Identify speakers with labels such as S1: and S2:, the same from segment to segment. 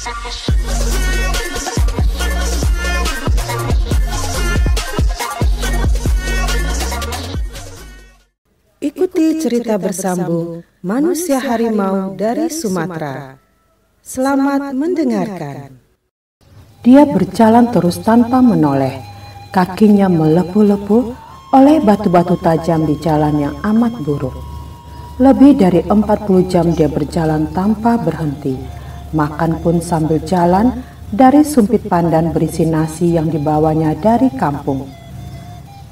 S1: Ikuti cerita bersambung manusia harimau dari Sumatera. Selamat mendengarkan.
S2: Dia berjalan terus tanpa menoleh. Kakinya melepuh-lepuh oleh batu-batu tajam di jalan yang amat buruk. Lebih dari 40 jam dia berjalan tanpa berhenti. Makan pun sambil jalan dari sumpit pandan berisi nasi yang dibawanya dari kampung.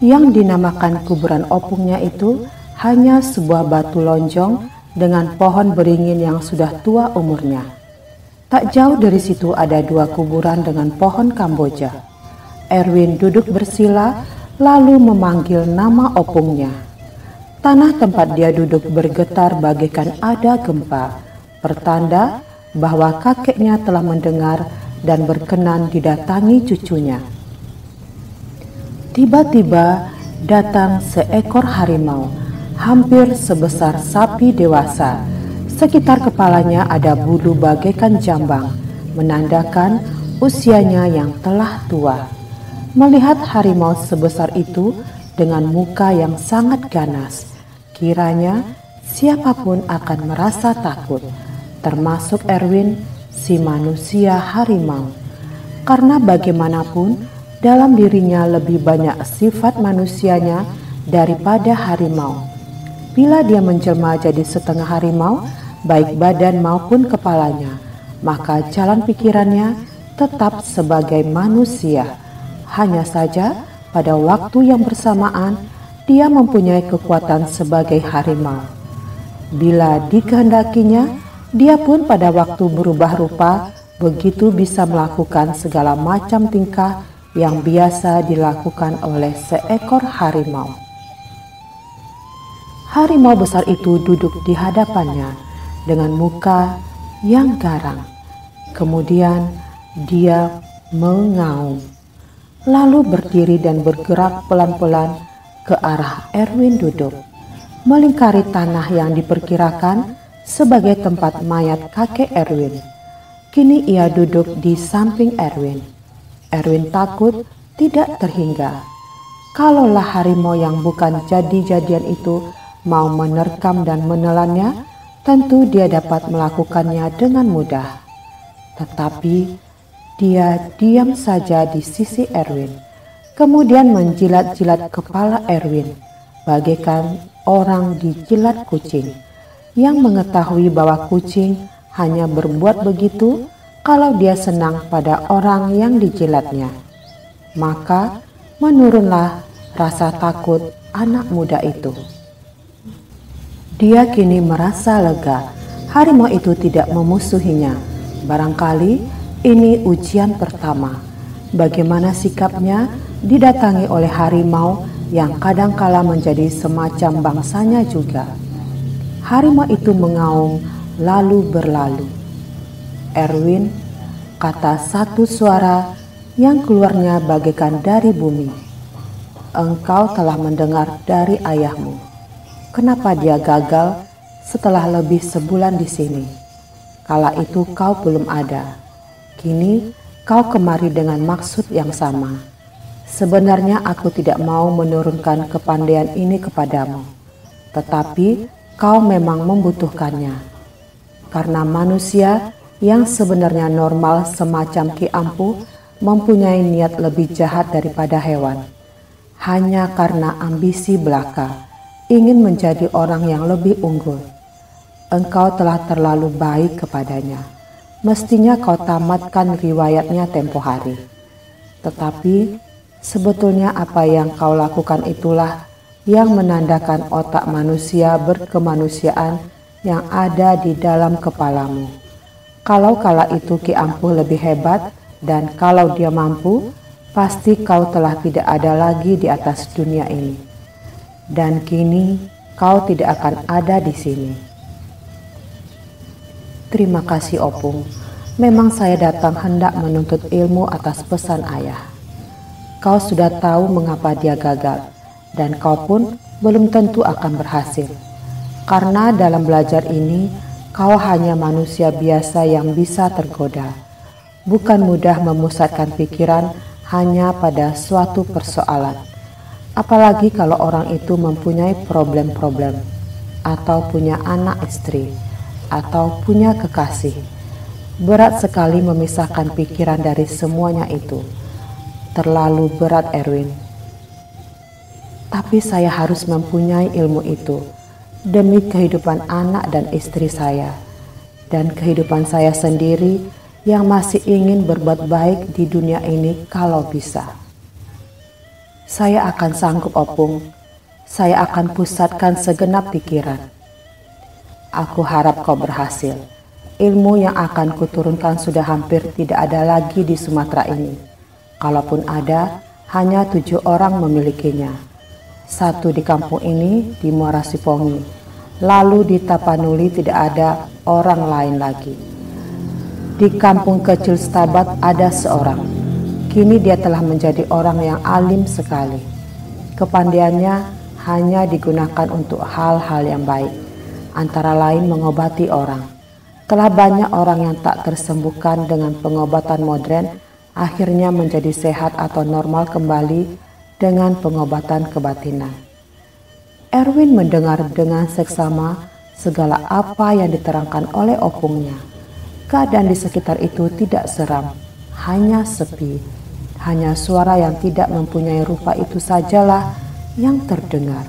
S2: Yang dinamakan kuburan opungnya itu hanya sebuah batu lonjong dengan pohon beringin yang sudah tua umurnya. Tak jauh dari situ ada 2 kuburan dengan pohon Kamboja. Erwin duduk bersila lalu memanggil nama opungnya. Tanah tempat dia duduk bergetar bagaikan ada gempa, pertanda bahwa kakeknya telah mendengar dan berkenan didatangi cucunya. Tiba-tiba datang seekor harimau, hampir sebesar sapi dewasa. Sekitar kepalanya ada bulu bagaikan jambang, menandakan usianya yang telah tua. Melihat harimau sebesar itu dengan muka yang sangat ganas, kiranya siapapun akan merasa takut, termasuk Erwin, si manusia harimau. Karena bagaimanapun, dalam dirinya lebih banyak sifat manusianya daripada harimau. Bila dia menjelma jadi setengah harimau, baik badan maupun kepalanya, maka jalan pikirannya tetap sebagai manusia. Hanya saja pada waktu yang bersamaan dia mempunyai kekuatan sebagai harimau. Bila dikehendakinya, dia pun pada waktu berubah rupa begitu bisa melakukan segala macam tingkah yang biasa dilakukan oleh seekor harimau. Harimau besar itu duduk di hadapannya dengan muka yang garang. Kemudian dia mengaum, lalu berdiri dan bergerak pelan-pelan ke arah Erwin duduk, melingkari tanah yang diperkirakan sebagai tempat mayat kakek Erwin. Kini ia duduk di samping Erwin. Erwin takut tidak terhingga. Kalaulah harimau yang bukan jadi-jadian itu mau menerkam dan menelannya, tentu dia dapat melakukannya dengan mudah. Tetapi dia diam saja di sisi Erwin, kemudian menjilat-jilat kepala Erwin, bagaikan orang dijilat kucing, yang mengetahui bahwa kucing hanya berbuat begitu kalau dia senang pada orang yang dijilatnya. Maka menurunlah rasa takut anak muda itu. Dia kini merasa lega. Harimau itu tidak memusuhinya. Barangkali ini ujian pertama. Bagaimana sikapnya didatangi oleh harimau yang kadangkala menjadi semacam bangsanya juga. Harimau itu mengaum lalu berlalu. Erwin, kata satu suara yang keluarnya bagaikan dari bumi. Engkau telah mendengar dari ayahmu. Kenapa dia gagal setelah lebih sebulan di sini? Kala itu kau belum ada. Kini kau kemari dengan maksud yang sama. Sebenarnya aku tidak mau menurunkan kepandaian ini kepadamu, tetapi kau memang membutuhkannya. Karena manusia yang sebenarnya normal semacam Ki Ampuh mempunyai niat lebih jahat daripada hewan. Hanya karena ambisi belaka, ingin menjadi orang yang lebih unggul. Engkau telah terlalu baik kepadanya. Mestinya kau tamatkan riwayatnya tempo hari. Tetapi sebetulnya apa yang kau lakukan itulah yang menandakan otak manusia berkemanusiaan yang ada di dalam kepalamu. Kalau kala itu Ki Ampuh lebih hebat, dan kalau dia mampu, pasti kau telah tidak ada lagi di atas dunia ini. Dan kini kau tidak akan ada di sini. Terima kasih Opung. Memang saya datang hendak menuntut ilmu atas pesan ayah. Kau sudah tahu mengapa dia gagal, dan kau pun belum tentu akan berhasil. Karena dalam belajar ini, kau hanya manusia biasa yang bisa tergoda. Bukan mudah memusatkan pikiran hanya pada suatu persoalan. Apalagi kalau orang itu mempunyai problem-problem, atau punya anak istri, atau punya kekasih. Berat sekali memisahkan pikiran dari semuanya itu. Terlalu berat, Erwin. Tapi saya harus mempunyai ilmu itu demi kehidupan anak dan istri saya, dan kehidupan saya sendiri yang masih ingin berbuat baik di dunia ini kalau bisa. Saya akan sanggup, Opung. Saya akan pusatkan segenap pikiran. Aku harap kau berhasil. Ilmu yang akan kuturunkan sudah hampir tidak ada lagi di Sumatera ini. Kalaupun ada, hanya 7 orang memilikinya. 1 di kampung ini, di Muara Sipongi. Lalu di Tapanuli tidak ada orang lain lagi. Di kampung kecil Stabat ada seorang. Kini dia telah menjadi orang yang alim sekali. Kepandaiannya hanya digunakan untuk hal-hal yang baik, antara lain mengobati orang. Telah banyak orang yang tak tersembuhkan dengan pengobatan modern, akhirnya menjadi sehat atau normal kembali dengan pengobatan kebatinan. Erwin mendengar dengan seksama segala apa yang diterangkan oleh opungnya. Keadaan di sekitar itu tidak seram, hanya sepi. Hanya suara yang tidak mempunyai rupa itu sajalah yang terdengar.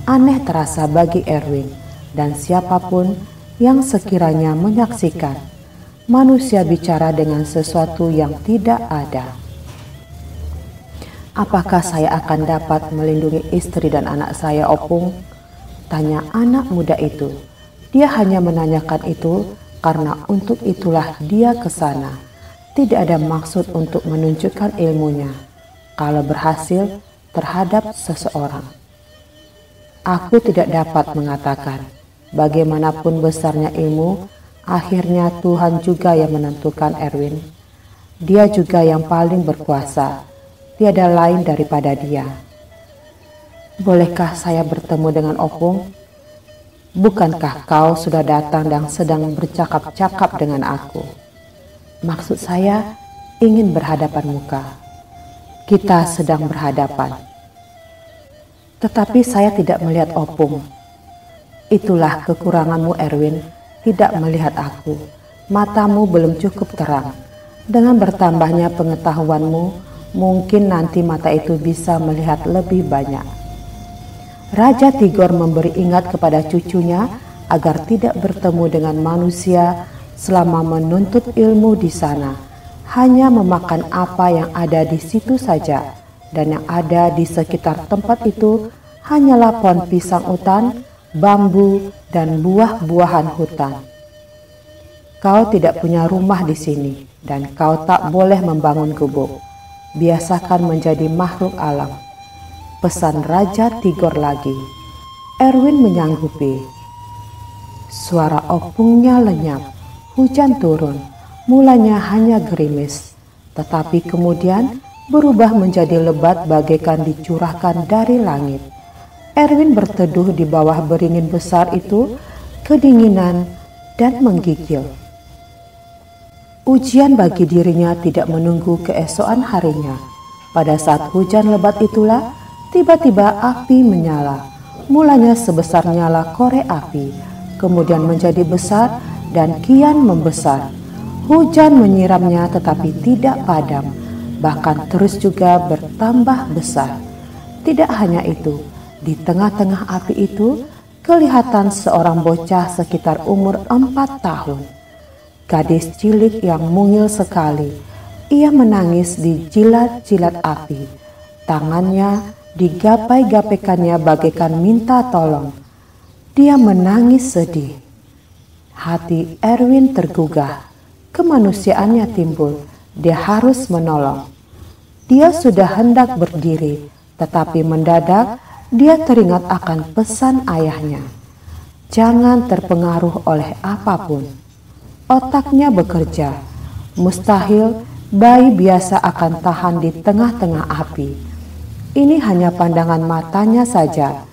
S2: Aneh terasa bagi Erwin dan siapapun yang sekiranya menyaksikan manusia bicara dengan sesuatu yang tidak ada. Apakah saya akan dapat melindungi istri dan anak saya, Opung? Tanya anak muda itu. Dia hanya menanyakan itu karena untuk itulah dia ke sana. Tidak ada maksud untuk menunjukkan ilmunya kalau berhasil terhadap seseorang. Aku tidak dapat mengatakan bagaimanapun besarnya ilmu, akhirnya Tuhan juga yang menentukan, Erwin. Dia juga yang paling berkuasa. Tiada lain daripada dia. Bolehkah saya bertemu dengan Opung? Bukankah kau sudah datang dan sedang bercakap-cakap dengan aku? Maksud saya ingin berhadapan muka. Kita sedang berhadapan. Tetapi saya tidak melihat Opung. Itulah kekuranganmu, Erwin, tidak melihat aku. Matamu belum cukup terang. Dengan bertambahnya pengetahuanmu, mungkin nanti mata itu bisa melihat lebih banyak. Raja Tigor memberi ingat kepada cucunya agar tidak bertemu dengan manusia selama menuntut ilmu di sana. Hanya memakan apa yang ada di situ saja, dan yang ada di sekitar tempat itu hanyalah pohon pisang hutan, bambu, dan buah-buahan hutan. Kau tidak punya rumah di sini, dan kau tak boleh membangun gubuk. Biasakan menjadi makhluk alam. Pesan Raja Tigor lagi. Erwin menyanggupi. Suara opungnya lenyap. Hujan turun. Mulanya hanya gerimis, tetapi kemudian berubah menjadi lebat bagaikan dicurahkan dari langit. Erwin berteduh di bawah beringin besar itu, kedinginan dan menggigil. Ujian bagi dirinya tidak menunggu keesokan harinya. Pada saat hujan lebat itulah, tiba-tiba api menyala. Mulanya sebesar nyala korek api, kemudian menjadi besar dan kian membesar. Hujan menyiramnya tetapi tidak padam, bahkan terus juga bertambah besar. Tidak hanya itu, di tengah-tengah api itu, kelihatan seorang bocah sekitar umur 4 tahun. Gadis cilik yang mungil sekali. Ia menangis di jilat-jilat api. Tangannya digapai-gapaikannya bagaikan minta tolong. Dia menangis sedih. Hati Erwin tergugah. Kemanusiaannya timbul. Dia harus menolong. Dia sudah hendak berdiri, tetapi mendadak dia teringat akan pesan ayahnya. Jangan terpengaruh oleh apapun. Otaknya bekerja. Mustahil bayi biasa akan tahan di tengah-tengah api. Ini hanya pandangan matanya saja.